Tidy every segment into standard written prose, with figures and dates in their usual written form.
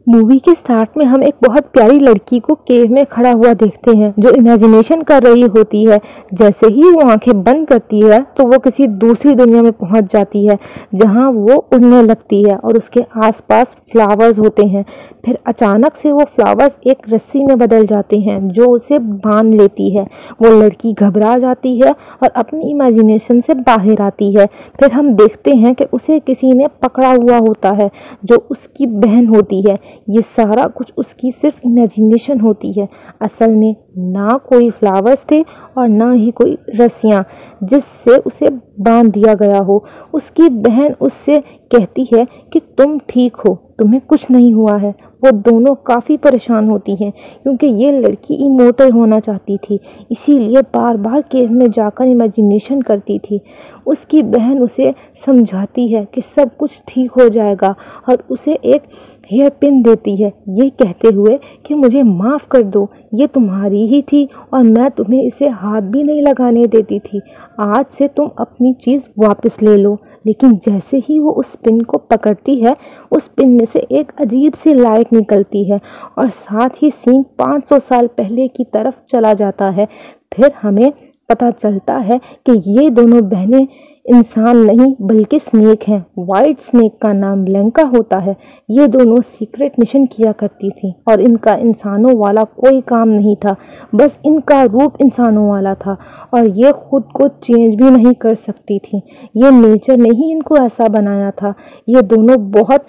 Movie के start में हम एक बहुत प्यारी लड़की को केव में खड़ा हुआ देखते हैं जो इमेजिनेशन कर रही होती है। जैसे ही वो आंखें बंद करती है तो वो किसी दूसरी दुनिया में पहुंच जाती है जहां वो उड़ने लगती है और उसके आसपास फ्लावर्स होते हैं। फिर अचानक से वो फ्लावर्स एक रस्सी में बदल जाते हैं जो उसे बांध लेती है। वो लड़की घबरा जाती है और अपनी इमेजिनेशन से बाहर आती है। फिर हम देखते हैं कि उसे किसी ने पकड़ा हुआ होता है जो उसकी बहन होती है। ये सारा कुछ उसकी सिर्फ इमेजिनेशन होती है। असल में ना कोई फ्लावर्स थे और ना ही कोई रस्सियाँ जिससे उसे बांध दिया गया हो। उसकी बहन उससे कहती है कि तुम ठीक हो, तुम्हें कुछ नहीं हुआ है। वो दोनों काफ़ी परेशान होती हैं क्योंकि ये लड़की इमोर्टल होना चाहती थी, इसीलिए बार बार केव में जाकर इमेजिनेशन करती थी। उसकी बहन उसे समझाती है कि सब कुछ ठीक हो जाएगा और उसे एक हेयर पिन देती है, ये कहते हुए कि मुझे माफ़ कर दो, ये तुम्हारी ही थी और मैं तुम्हें इसे हाथ भी नहीं लगाने देती थी। आज से तुम अपनी चीज़ वापस ले लो। लेकिन जैसे ही वो उस पिन को पकड़ती है, उस पिन में से एक अजीब सी लाइट निकलती है और साथ ही सीन 500 साल पहले की तरफ चला जाता है। फिर हमें पता चलता है कि ये दोनों बहनें इंसान नहीं बल्कि स्नेक हैं। वाइट स्नेक का नाम ब्लैंका होता है। ये दोनों सीक्रेट मिशन किया करती थी और इनका इंसानों वाला कोई काम नहीं था, बस इनका रूप इंसानों वाला था और ये खुद को चेंज भी नहीं कर सकती थी। ये नेचर ने ही इनको ऐसा बनाया था। ये दोनों बहुत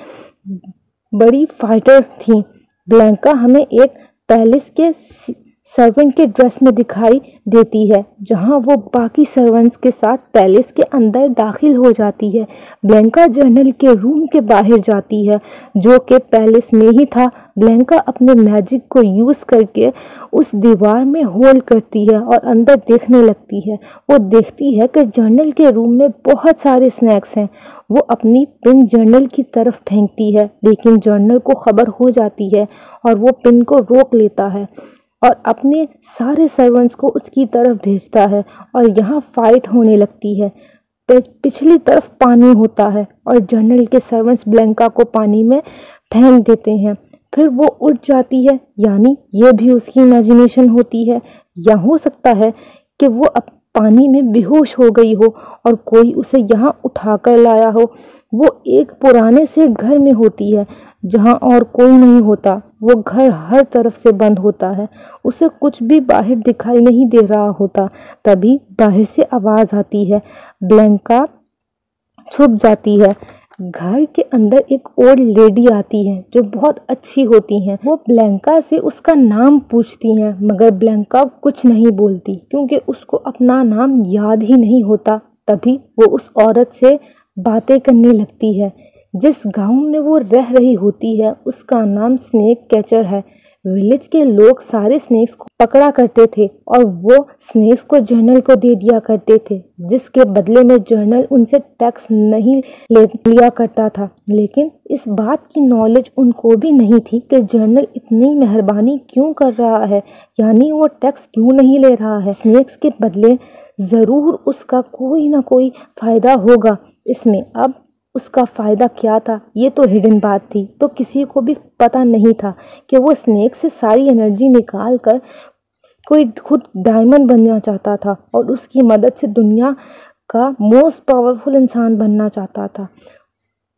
बड़ी फाइटर थी। ब्लैंका हमें एक पैलेस के सर्वेंट के ड्रेस में दिखाई देती है जहां वो बाकी सर्वेंट्स के साथ पैलेस के अंदर दाखिल हो जाती है। ब्लैंका जर्नल के रूम के बाहर जाती है जो कि पैलेस में ही था। ब्लैंका अपने मैजिक को यूज़ करके उस दीवार में होल करती है और अंदर देखने लगती है। वो देखती है कि जर्नल के रूम में बहुत सारे स्नैक्स हैं। वो अपनी पिन जर्नल की तरफ फेंकती है लेकिन जर्नल को खबर हो जाती है और वो पिन को रोक लेता है और अपने सारे सर्वेंट्स को उसकी तरफ भेजता है और यहाँ फाइट होने लगती है। पिछली तरफ पानी होता है और जर्नल के सर्वेंट्स ब्लैंका को पानी में फेंक देते हैं। फिर वो उड़ जाती है, यानी ये भी उसकी इमेजिनेशन होती है। या हो सकता है कि वो पानी में बेहोश हो गई हो और कोई उसे यहाँ उठाकर लाया हो। वो एक पुराने से घर में होती है जहाँ और कोई नहीं होता। वो घर हर तरफ से बंद होता है, उसे कुछ भी बाहर दिखाई नहीं दे रहा होता। तभी बाहर से आवाज़ आती है। ब्लैंका छुप जाती है। घर के अंदर एक ओल्ड लेडी आती है जो बहुत अच्छी होती हैं। वो ब्लैंका से उसका नाम पूछती हैं मगर ब्लैंका कुछ नहीं बोलती क्योंकि उसको अपना नाम याद ही नहीं होता। तभी वो उस औरत से बातें करने लगती है। जिस गांव में वो रह रही होती है उसका नाम स्नेक कैचर है। विलेज के लोग सारे स्नेक्स को पकड़ा करते थे और वो स्नेक्स को जर्नल को दे दिया करते थे, जिसके बदले में जर्नल उनसे टैक्स नहीं लिया करता था। लेकिन इस बात की नॉलेज उनको भी नहीं थी कि जर्नल इतनी मेहरबानी क्यों कर रहा है, यानी वो टैक्स क्यों नहीं ले रहा है। स्नेक्स के बदले ज़रूर उसका कोई ना कोई फ़ायदा होगा इसमें। अब उसका फ़ायदा क्या था ये तो हिडन बात थी, तो किसी को भी पता नहीं था कि वो स्नेक से सारी एनर्जी निकाल कर कोई खुद डायमंड बनना चाहता था और उसकी मदद से दुनिया का मोस्ट पावरफुल इंसान बनना चाहता था।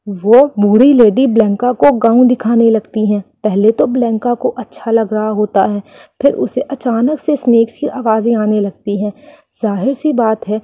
वो बूढ़ी लेडी ब्लैंका को गांव दिखाने लगती हैं। पहले तो ब्लैंका को अच्छा लग रहा होता है, फिर उसे अचानक से स्नेक्स की आवाज़ें आने लगती हैं। जाहिर सी बात है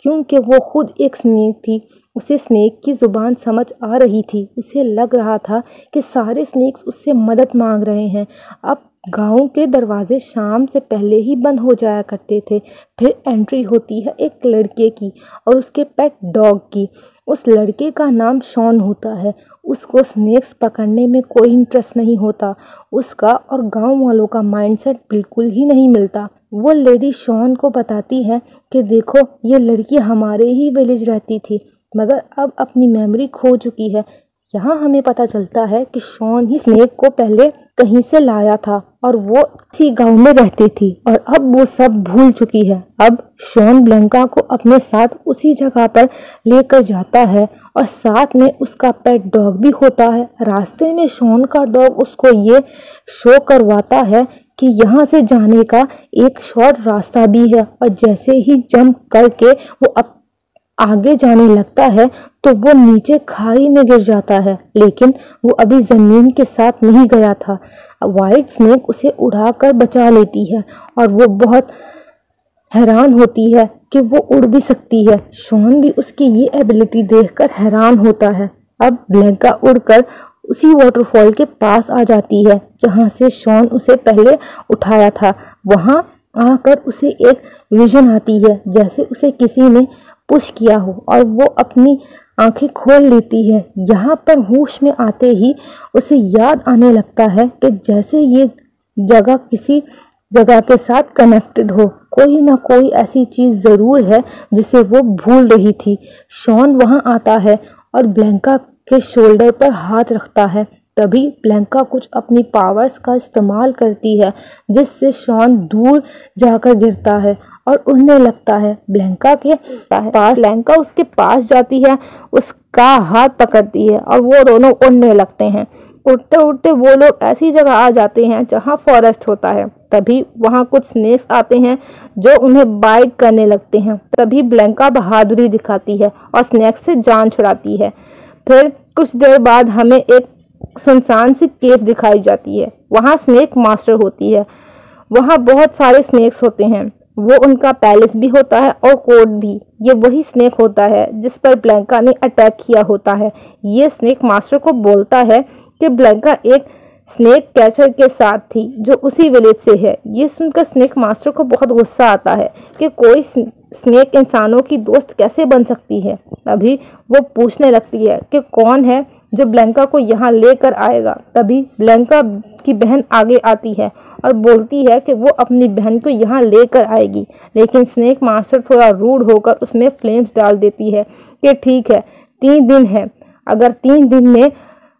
क्योंकि वो खुद एक स्नेक थी, उसे स्नेक की ज़ुबान समझ आ रही थी। उसे लग रहा था कि सारे स्नेक्स उससे मदद मांग रहे हैं। अब गांव के दरवाजे शाम से पहले ही बंद हो जाया करते थे। फिर एंट्री होती है एक लड़के की और उसके पेट डॉग की। उस लड़के का नाम शॉन होता है। उसको स्नेक्स पकड़ने में कोई इंटरेस्ट नहीं होता। उसका और गांव वालों का माइंडसेट बिल्कुल ही नहीं मिलता। वो लेडी शॉन को बताती है कि देखो ये लड़की हमारे ही विलेज रहती थी मगर अब अपनी मेमोरी खो चुकी है। यहाँ हमें पता चलता है कि शॉन ही स्नेक को पहले कहीं से लाया था और वो इसी गांव में रहती थी और अब वो सब भूल चुकी है। अब शॉन ब्लैंका को अपने साथ उसी जगह पर लेकर जाता है और साथ में उसका पेट डॉग भी होता है। रास्ते में शॉन का डॉग उसको ये शो करवाता है कि यहाँ से जाने का एक शॉर्ट रास्ता भी है, और जैसे ही जंप करके वो आगे जाने लगता है तो वो नीचे खाई में गिर जाता है, लेकिन वो अभी जमीन के साथ नहीं गया था। व्हाइट स्नेक उसे उड़ाकर बचा लेती है और वो बहुत हैरान होती है कि वो उड़ भी सकती है। शॉन भी उसकी ये एबिलिटी देखकर हैरान होता है। अब ब्लैंका उड़कर उसी वाटरफॉल के पास आ जाती है जहाँ से शॉन उसे पहले उठाया था। वहाँ आकर उसे एक विजन आती है, जैसे उसे किसी ने पुश किया हो और वो अपनी आंखें खोल लेती है। यहाँ पर होश में आते ही उसे याद आने लगता है कि जैसे ये जगह किसी जगह के साथ कनेक्टेड हो, कोई ना कोई ऐसी चीज़ ज़रूर है जिसे वो भूल रही थी। शॉन वहाँ आता है और ब्लैंका के शोल्डर पर हाथ रखता है। तभी ब्लैंका कुछ अपनी पावर्स का इस्तेमाल करती है, जिससे शॉन दूर जाकर गिरता है और उड़ने लगता है। ब्लैंका उसके पास जाती है, उसका हाथ पकड़ती है और वो दोनों उड़ने लगते हैं। उड़ते उड़ते वो लोग ऐसी जगह आ जाते हैं जहाँ फॉरेस्ट होता है। तभी वहाँ कुछ स्नेक्स आते हैं जो उन्हें बाइट करने लगते हैं। तभी ब्लैंका बहादुरी दिखाती है और स्नेक्स से जान छुड़ाती है। फिर कुछ देर बाद हमें एक सुनसान सी केव दिखाई जाती है। वहाँ स्नेक मास्टर होती है। वहाँ बहुत सारे स्नेक्स होते हैं। वो उनका पैलेस भी होता है और कोर्ट भी। ये वही स्नेक होता है जिस पर ब्लैंका ने अटैक किया होता है। ये स्नेक मास्टर को बोलता है कि ब्लैंका एक स्नेक कैचर के साथ थी जो उसी विलेज से है। ये सुनकर स्नेक मास्टर को बहुत गुस्सा आता है कि कोई स्नेक इंसानों की दोस्त कैसे बन सकती है। अभी वो पूछने लगती है कि कौन है जो ब्लैंका को यहाँ लेकर आएगा। तभी ब्लैंका की बहन आगे आती है और बोलती है कि वो अपनी बहन को यहाँ लेकर आएगी, लेकिन स्नेक मास्टर थोड़ा रूड होकर उसमें फ्लेम्स डाल देती है कि ठीक है, 3 दिन है, अगर 3 दिन में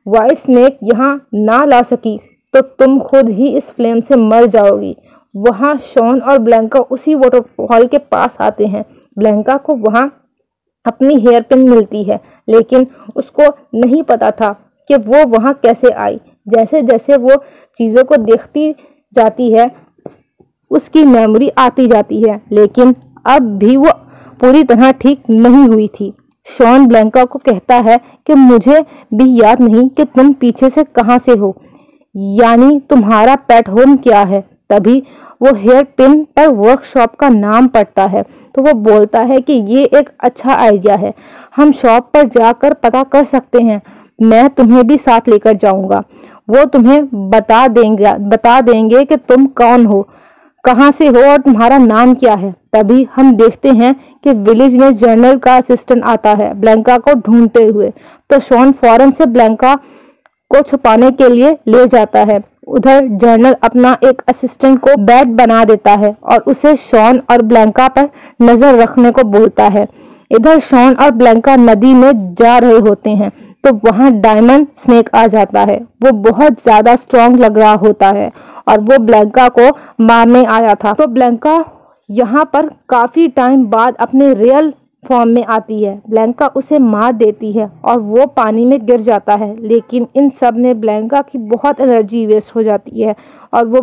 व्हाइट स्नेक यहाँ ना ला सकी तो तुम खुद ही इस फ्लेम से मर जाओगी। वहाँ शॉन और ब्लैंका उसी वाटरफॉल के पास आते हैं। ब्लैंका को वहाँ अपनी हेयर पिन मिलती है, लेकिन उसको नहीं पता था कि वो वहाँ कैसे आई। जैसे जैसे वो चीज़ों को देखती जाती है उसकी मेमोरी आती जाती है, लेकिन अब भी वो पूरी तरह ठीक नहीं हुई थी। शॉन ब्लैंका को कहता है कि मुझे भी याद नहीं कि तुम पीछे से कहाँ से हो, यानी तुम्हारा पेट होम क्या है। तभी वो हेयर पिन पर वर्कशॉप का नाम पढ़ता है तो वो बोलता है कि ये एक अच्छा आइडिया है, हम शॉप पर जाकर पता कर सकते हैं। मैं तुम्हें भी साथ लेकर जाऊंगा। वो तुम्हें बता देंगे कि तुम कौन हो, कहाँ से हो और तुम्हारा नाम क्या है। तभी हम देखते हैं कि विलेज में जर्नल का असिस्टेंट आता है ब्लैंका को ढूंढते हुए। तो शॉन फौरन से ब्लैंका को छुपाने के लिए ले जाता है। उधर जर्नल अपना एक असिस्टेंट को बेड बना देता है और उसे शॉन और ब्लैंका पर नजर रखने को बोलता है। इधर शॉन और ब्लैंका नदी में जा रहे होते हैं तो वहां डायमंड स्नेक आ जाता है। वो बहुत ज्यादा स्ट्रांग लग रहा होता है और वो ब्लैंका को मारने आया था। तो ब्लैंका यहाँ पर काफी टाइम बाद अपने रियल फॉर्म में आती है। ब्लैंका उसे मार देती है और वो पानी में गिर जाता है, लेकिन इन सब में ब्लैंका की बहुत एनर्जी वेस्ट हो जाती है और वो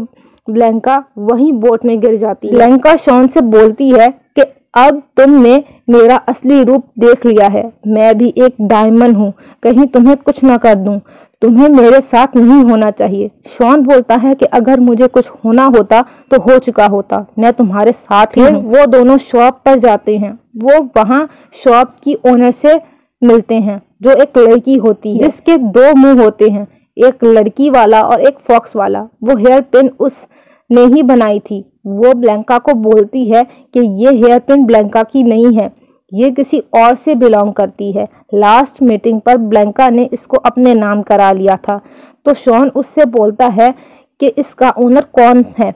ब्लैंका वहीं बोट में गिर जाती है। ब्लैंका शॉन से बोलती है कि अब तुमने मेरा असली रूप देख लिया है, मैं भी एक डायमंड हूँ, कहीं तुम्हें कुछ ना कर दूं, तुम्हें मेरे साथ नहीं होना चाहिए। शॉन बोलता है कि अगर मुझे कुछ होना होता तो हो चुका होता, मैं तुम्हारे साथ ही हूँ। वो दोनों शॉप पर जाते हैं। वो वहाँ शॉप की ओनर से मिलते हैं जो एक लड़की होती है जिसके 2 मुंह होते हैं, एक लड़की वाला और एक फॉक्स वाला। वो हेयर पिन उसने ही बनाई थी। वो ब्लैंका को बोलती है कि ये हेयर पिन ब्लैंका की नहीं है, ये किसी और से बिलोंग करती है। लास्ट मीटिंग पर ब्लैंका ने इसको अपने नाम करा लिया था। तो शॉन उससे बोलता है कि इसका ओनर कौन है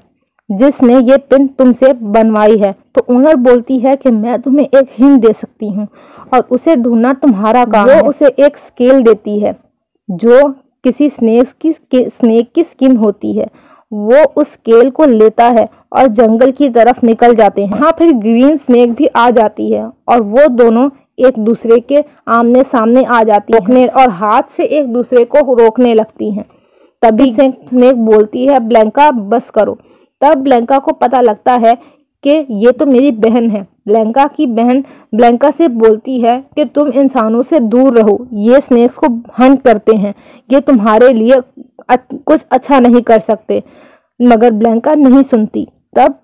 जिसने ये पिन तुमसे बनवाई है। तो ओनर बोलती है कि मैं तुम्हें एक हिंट दे सकती हूँ और उसे ढूंढना तुम्हारा काम है। वो उसे एक स्केल देती है जो किसी स्नेक की स्किन होती है वो उस स्केल को लेता है और जंगल की तरफ निकल जाते हैं। हाँ, फिर ग्रीन स्नेक भी आ जाती है और वो दोनों एक दूसरे के आमने सामने आ जाती हैं और हाथ से एक दूसरे को रोकने लगती हैं। तभी स्नेक बोलती है, ब्लैंका बस करो। तब ब्लैंका को पता लगता है कि ये तो मेरी बहन है। ब्लैंका की बहन ब्लैंका से बोलती है कि तुम इंसानों से दूर रहो, ये स्नेक्स को हंट करते हैं, ये तुम्हारे लिए कुछ अच्छा नहीं कर सकते। मगर ब्लैंका नहीं सुनती। तब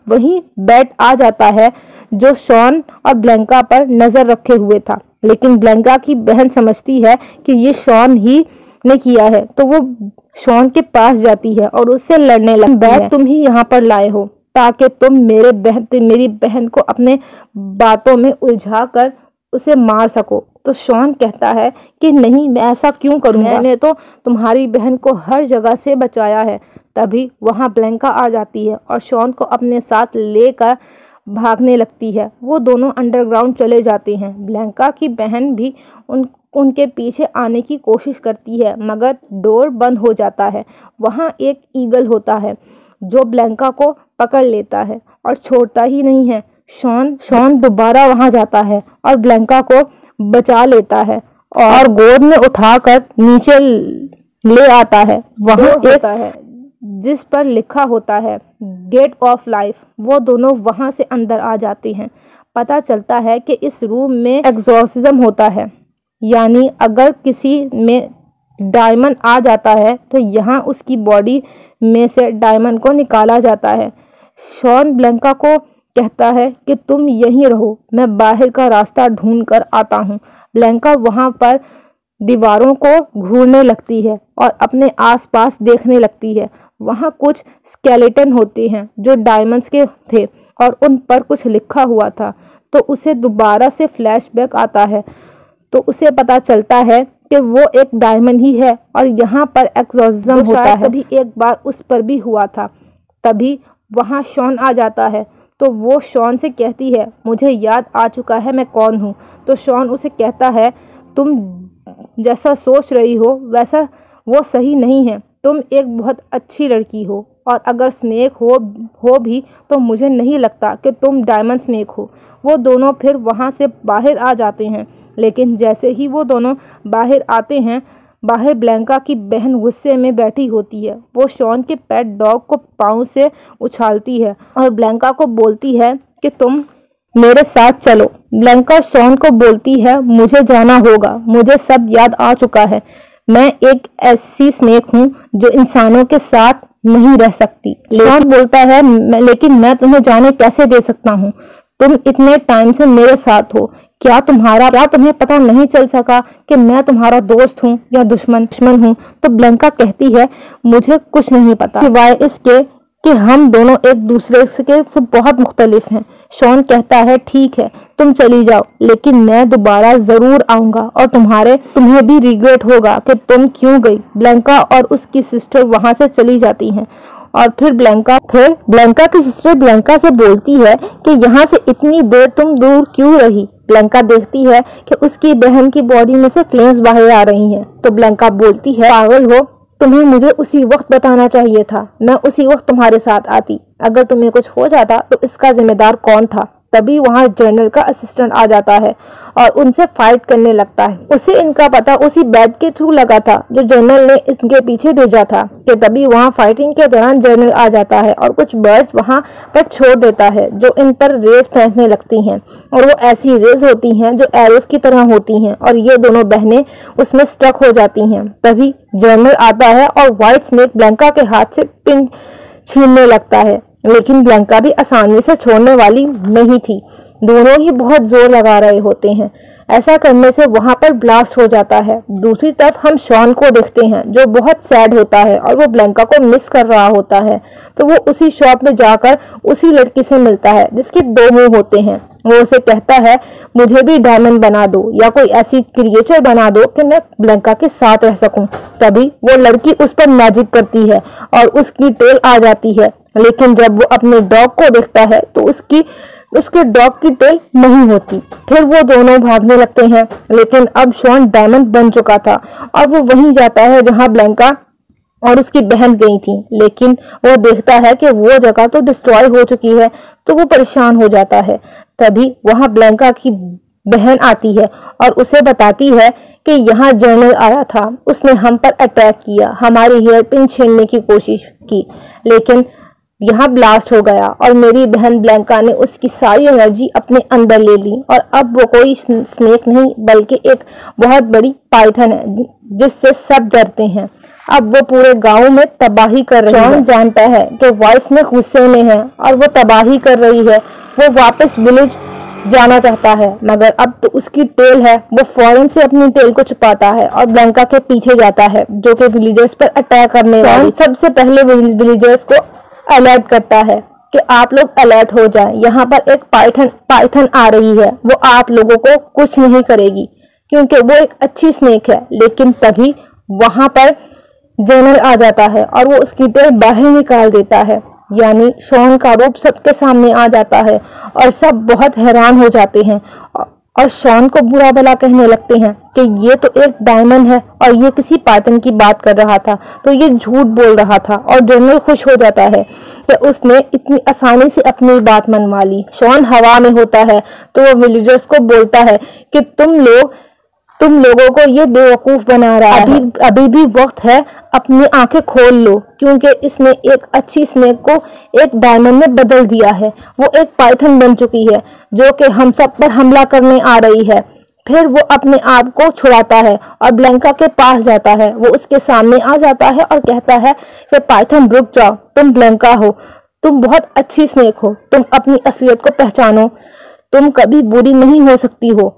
वहीं बैट आ जाता है जो शॉन और ब्लैंका पर नजर रखे हुए था, लेकिन ब्लैंका की बहन समझती है कि ये शॉन ही ने किया है, तो वो शॉन के पास जाती है और उससे लड़ने लगती है। बैट तुम ही यहाँ पर लाए हो ताकि तुम मेरी बहन को अपने बातों में उलझा कर उसे मार सको। तो शॉन कहता है कि नहीं, मैं ऐसा क्यों करूँगा, मैंने तो तुम्हारी बहन को हर जगह से बचाया है। तभी वहाँ ब्लैंका आ जाती है और शॉन को अपने साथ लेकर भागने लगती है। वो दोनों अंडरग्राउंड चले जाते हैं। ब्लैंका की बहन भी उनके पीछे आने की कोशिश करती है, मगर डोर बंद हो जाता है। वहाँ एक ईगल होता है जो ब्लैंका को पकड़ लेता है और छोड़ता ही नहीं है। शॉन दोबारा वहां जाता है और ब्लैंका को बचा लेता है और गोद में उठाकर नीचे ले आता है। वहां एक है जिस पर लिखा होता है गेट ऑफ लाइफ। वो दोनों वहां से अंदर आ जाते हैं। पता चलता है कि इस रूम में एग्जॉर्सिज्म होता है, यानी अगर किसी में डायमंड आ जाता है तो यहाँ उसकी बॉडी में से डायमंड को निकाला जाता है। शॉन ब्लैंका को कहता है कि तुम यहीं रहो, मैं बाहर का रास्ता ढूंढ कर आता हूँ। ब्लैंका वहाँ पर दीवारों को घूरने लगती है और अपने आसपास देखने लगती है। वहाँ कुछ स्केलेटन होते हैं जो डायमंड्स के थे और उन पर कुछ लिखा हुआ था। तो उसे दोबारा से फ्लैशबैक आता है, तो उसे पता चलता है कि वो एक डायमंड ही है और यहाँ पर एग्जॉर्सिज्म होता है। कभी एक बार उस पर भी हुआ था। तभी वहाँ शॉन आ जाता है, तो वो शॉन से कहती है, मुझे याद आ चुका है मैं कौन हूँ। तो शॉन उसे कहता है, तुम जैसा सोच रही हो वैसा वो सही नहीं है। तुम एक बहुत अच्छी लड़की हो और अगर स्नेक हो भी तो मुझे नहीं लगता कि तुम डायमंड स्नेक हो। वो दोनों फिर वहाँ से बाहर आ जाते हैं, लेकिन जैसे ही वो दोनों बाहर आते हैं, बाहर ब्लैंका की बहन गुस्से में बैठी होती है। वो शॉन के पेट डॉग को पाँव से उछालती है और ब्लैंका को बोलती है कि तुम मेरे साथ चलो। ब्लैंका शॉन को बोलती है, मुझे जाना होगा, मुझे सब याद आ चुका है। मैं एक ऐसी स्नेक हूँ जो इंसानों के साथ नहीं रह सकती। शॉन बोलता है, लेकिन मैं तुम्हें जाने कैसे दे सकता हूँ, तुम इतने टाइम से मेरे साथ हो। क्या तुम्हें पता नहीं चल सका कि मैं तुम्हारा दोस्त हूँ या दुश्मन हूँ? तो ब्लैंका कहती है, मुझे कुछ नहीं पता सिवाय इसके कि हम दोनों एक दूसरे से बहुत मुख्तलिफ हैं। शॉन कहता है, ठीक है तुम चली जाओ, लेकिन मैं दोबारा जरूर आऊंगा और तुम्हें भी रिग्रेट होगा कि तुम क्यों गई। ब्लैंका और उसकी सिस्टर वहां से चली जाती हैं और फिर ब्लैंका की सिस्टर ब्लैंका से बोलती है कि यहाँ से इतनी देर तुम दूर क्यों रही। ब्लैंका देखती है कि उसकी बहन की बॉडी में से फ्लेम्स बाहर आ रही हैं। तो ब्लैंका बोलती है, पागल हो, तुम्हें मुझे उसी वक्त बताना चाहिए था, मैं उसी वक्त तुम्हारे साथ आती। अगर तुम्हें कुछ हो जाता तो इसका जिम्मेदार कौन था? तभी वहाँ जनरल का असिस्टेंट आ जाता है और उनसे फाइट करने लगता है। उसे इनका पता उसी बैट के थ्रू लगा था जो जनरल ने इनके पीछे भेजा था। कि तभी वहाँ फाइटिंग के दौरान जनरल आ जाता है और कुछ बर्ड्स वहाँ पर छोड़ देता है जो इन पर रेस फेंकने लगती हैं, और वो ऐसी रेस होती हैं जो एरोस की तरह होती हैं और ये दोनों बहनें उसमें स्टक हो जाती हैं। तभी जनरल आता है और व्हाइट स्नेक ब्लैंका के हाथ से पिन छीनने लगता है, लेकिन ब्लैंका भी आसानी से छोड़ने वाली नहीं थी। दोनों ही बहुत जोर लगा रहे होते हैं। ऐसा करने से वहां पर ब्लास्ट हो जाता है। दूसरी तरफ हम शॉन को देखते हैं जो बहुत सैड होता है और वो ब्लैंका को मिस कर रहा होता है। तो वो उसी शॉप में जाकर उसी लड़की से मिलता है जिसके दो मुंह होते हैं। वो उसे कहता है, मुझे भी डायमंड बना दो या कोई ऐसी क्रिएचर बना दो कि मैं ब्लैंका के साथ रह सकूं। तभी वो लड़की उस पर मैजिक करती है और उसकी टेल आ जाती है, लेकिन जब वो अपने डॉग को देखता है तो उसके डॉग की टेल नहीं होती। फिर वो दोनों भागने लगते हैं, लेकिन अब शॉन डायमंड बन चुका था और वो वहीं जाता है जहां ब्लैंका और उसकी बहन गई थी, लेकिन वो देखता है कि वो जगह तो डिस्ट्रॉय हो चुकी है, तो वो परेशान हो जाता है। तभी वहां ब्लैंका की बहन आती है और उसे बताती है कि यहाँ जनरल आया था, उसने हम पर अटैक किया, हमारी हेयर पिन छीनने की कोशिश की, लेकिन यहाँ ब्लास्ट हो गया और मेरी बहन ब्लैंका ने उसकी सारी एनर्जी अपने अंदर ले ली और अब वो कोई स्नेक नहीं बल्कि एक बहुत बड़ी पाइथन है जिससे सब डरते हैं। अब वो पूरे गांव में तबाही कर रही है। जॉन जानता है कि वाइट्स में गुस्से में है और वो तबाही कर रही है। वो वापस विलेज जाना चाहता है, मगर अब तो उसकी टेल है। वो फौरन से अपनी टेल को छुपाता है और ब्लैंका के पीछे जाता है जो कि विलेजर्स पर अटैक करने वाली। सबसे पहले विलेजर्स को अलर्ट करता है कि आप लोग अलर्ट हो जाएं, यहाँ पर एक पाइथन आ रही है, वो आप लोगों को कुछ नहीं करेगी क्योंकि वो एक अच्छी स्नेक है। लेकिन तभी वहां पर जनरल आ जाता है और वो उसकी टेल बाहर निकाल देता है, यानी शॉन का रूप सबके सामने आ जाता है और सब बहुत हैरान हो जाते हैं और शॉन को बुरा भला कहने लगते हैं कि ये तो एक डायमंड है और ये किसी पाइथन की बात कर रहा था, तो ये झूठ बोल रहा था। और जनरल खुश हो जाता है कि उसने इतनी आसानी से अपनी बात मनवा ली। शॉन हवा में होता है तो वो विलेजर्स को बोलता है कि तुम लोगों को ये बेवकूफ बना रहा है, अभी भी वक्त है, अपनी आंखें खोल लो, क्योंकि इसने एक अच्छी स्नेक को एक डायमंड में बदल दिया है। वो एक पाइथन बन चुकी है जो कि हम सब पर हमला करने आ रही है। फिर वो अपने आप को छुड़ाता है और ब्लैंका के पास जाता है। वो उसके सामने आ जाता है और कहता है कि पाइथन रुक जाओ, तुम ब्लैंका हो, तुम बहुत अच्छी स्नेक हो, तुम अपनी असलियत को पहचानो, तुम कभी बुरी नहीं हो सकती हो।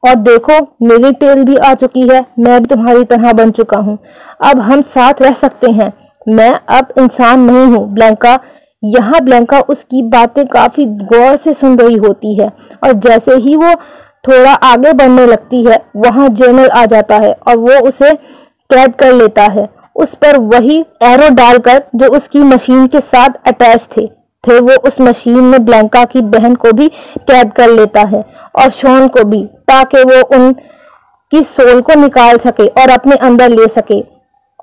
और देखो मेरी टेल भी आ चुकी है, मैं भी तुम्हारी तरह बन चुका हूँ, अब हम साथ रह सकते हैं, मैं अब इंसान नहीं हूँ ब्लैंका। यहाँ ब्लैंका उसकी बातें काफी गौर से सुन रही होती है और जैसे ही वो थोड़ा आगे बढ़ने लगती है वहां जनरल आ जाता है और वो उसे कैद कर लेता है, उस पर वही एरो डालकर जो उसकी मशीन के साथ अटैच थे। फिर वो उस मशीन में ब्लैंका की बहन को भी कैद कर लेता है और शॉन को भी, ताकि वो उनकी सोल को निकाल सके और अपने अंदर ले सके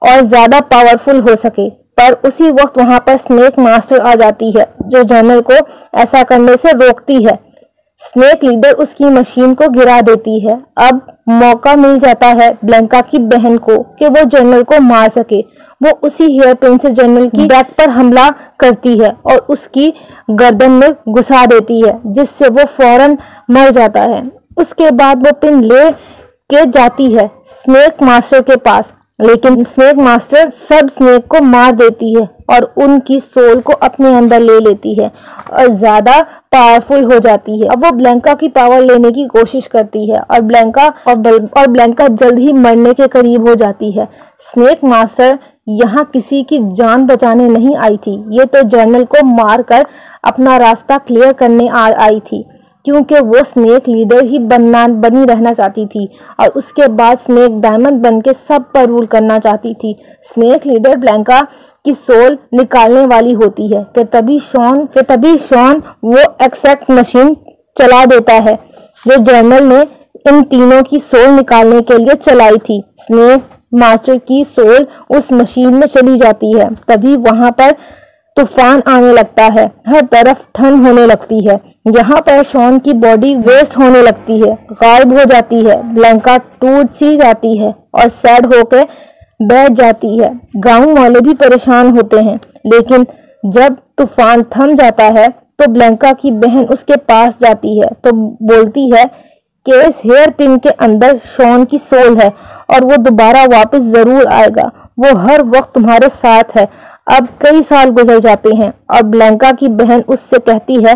और ज्यादा पावरफुल हो सके। पर उसी वक्त वहां पर स्नेक मास्टर आ जाती है जो जनरल को ऐसा करने से रोकती है। स्नेक लीडर उसकी मशीन को गिरा देती है। अब मौका मिल जाता है ब्लैंका की बहन को कि वो जनरल को मार सके। वो उसी हेयर पिन से जनरल की बैक पर हमला करती है और उसकी गर्दन में घुसा देती है, जिससे वो फौरन मर जाता है। उसके बाद वो पिन ले के जाती है स्नेक मास्टर के पास, लेकिन स्नेक मास्टर सब स्नेक को मार देती है और उनकी सोल को अपने अंदर ले लेती है और ज्यादा पावरफुल हो जाती है। अब वो ब्लैंका की पावर लेने की कोशिश करती है और ब्लैंका जल्द ही मरने के करीब हो जाती है। स्नेक मास्टर यहाँ किसी की जान बचाने नहीं आई थी, ये तो जनरल को मारकर अपना रास्ता क्लियर करने आई थी, क्योंकि वो स्नेक लीडर ही बनी रहना चाहती थी और उसके बाद स्नेक डायमंड बन के सब पर रूल करना चाहती थी। स्नेक लीडर ब्लैंका की सोल निकालने वाली होती है कि तभी शॉन वो एक्सैक्ट मशीन चला देता है जो जनरल ने इन तीनों की सोल निकालने के लिए चलाई थी। स्नेक मास्टर की सोल उस मशीन में चली जाती है। तभी वहां पर तूफान आने लगता है, हर तरफ ठंड होने लगती है। यहाँ पर शॉन की बॉडी वेस्ट होने लगती है, गायब हो जाती है। ब्लैंका टूट सी जाती है और सैड होकर बैठ जाती है। गांव वाले भी परेशान होते हैं, लेकिन जब तूफान थम जाता है तो ब्लैंका की बहन उसके पास जाती है तो बोलती है कि इस हेयर पिन के अंदर शॉन की सोल है और वो दोबारा वापस जरूर आएगा, वो हर वक्त तुम्हारे साथ है। अब कई साल गुजर जाते हैं और ब्लैंका की बहन उससे कहती है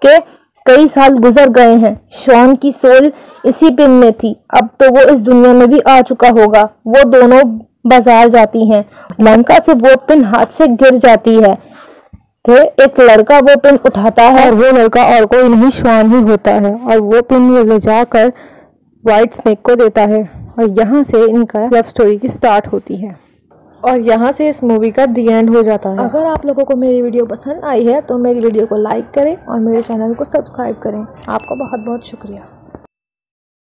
कि कई साल गुजर गए हैं, शॉन की सोल इसी पिन में थी, अब तो वो इस दुनिया में भी आ चुका होगा। वो दोनों बाजार जाती हैं। ब्लैंका से वो पिन हाथ से गिर जाती है। फिर एक लड़का वो पिन उठाता है और वो लड़का और कोई नहीं शॉन ही होता है और वो पिन ले जाकर व्हाइट स्नेक को देता है और यहाँ से इनका लव स्टोरी की स्टार्ट होती है और यहाँ से इस मूवी का दी एंड हो जाता है। अगर आप लोगों को मेरी वीडियो पसंद आई है तो मेरी वीडियो को लाइक करें और मेरे चैनल को सब्सक्राइब करें। आपका बहुत बहुत शुक्रिया।